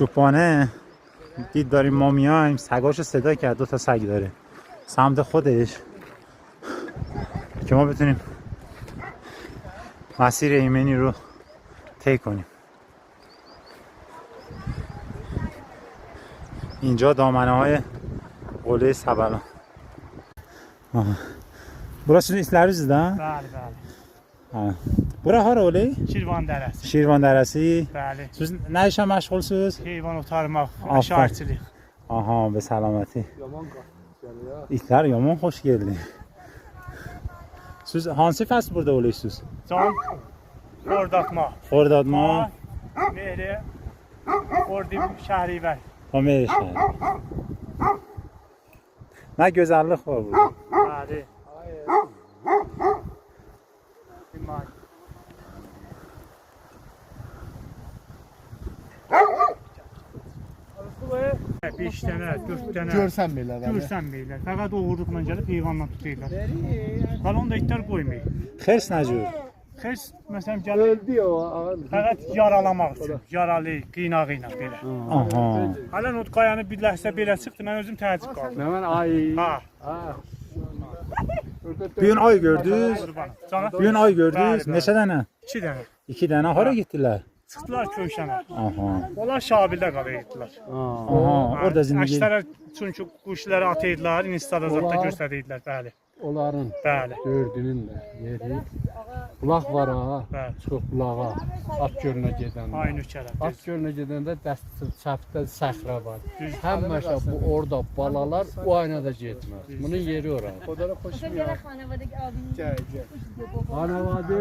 چوپانه دید داریم ما میایم، سگاشو صدا کرد، 2 تا سگ داره سمت خودش که ما بتونیم مسیر ایمنی رو طی کنیم. اینجا دامنه های قله سبلان. Burası İslerüz'də? Bəli, bəli. Ha. Bura hara olay? Şirvan dərəsi. Şirvan dərəsi. Bəli. Siz nə işə məşğulsuz? Heyvan otarmaq, Aferin. şahidçilik. Aha, be salaməti. Yaman qaçır ya. İtlər yaman xoş gəldi. Siz hansı fəsl burada olaysınız? Can, Ordatma. Xordadma, Mehri, Ordim, Şəhrivər. Ömer şəhər. Nə gözəllik var burada. Bəli. İman. Beş dənə, 4 dənə. Görsən belə. Görsən belə. Fəqət oğurluqla gəlib heyvanla tutuyurlar. Qalan da itlər qoymayır. Xərs nə cür? Xərs məsələn gəlib Öldü o ağır. fəqət yaralamaq üçün, yaralı, qıynağı ilə belə. Aha. Hələ o qayanı bir ləhsə belə çıxdı, mən özüm təəccüb qaldım. Nə mən ay. Ha, Ha. Bu gün ay gördünüz? qurbanım. Cana Bu gün ay gördünüz? Bəli, bəli. Neçə dənə? 2 dənə. 2 dənə. Hara getdilər? Çıxdılar Köyşənə. Aha. Onlar Şabildə qalıydılar. Aha, orada zindagi. Əksərə çünki quşları atıydılar, instada zətdə Onlar- göstərirdilər, bəli. Onların Bəli, dördünün də yeri. Bulaq var ha. bəli. Çox bulağa. At gölünə gedəndə. Aynı kərəm. At gölünə gedəndə dəst çapda səxra var. Düz. Həmişə bu orada balalar o aynada getməz. Bunun yeri ora. خدا رو خوش میاد Xanavadə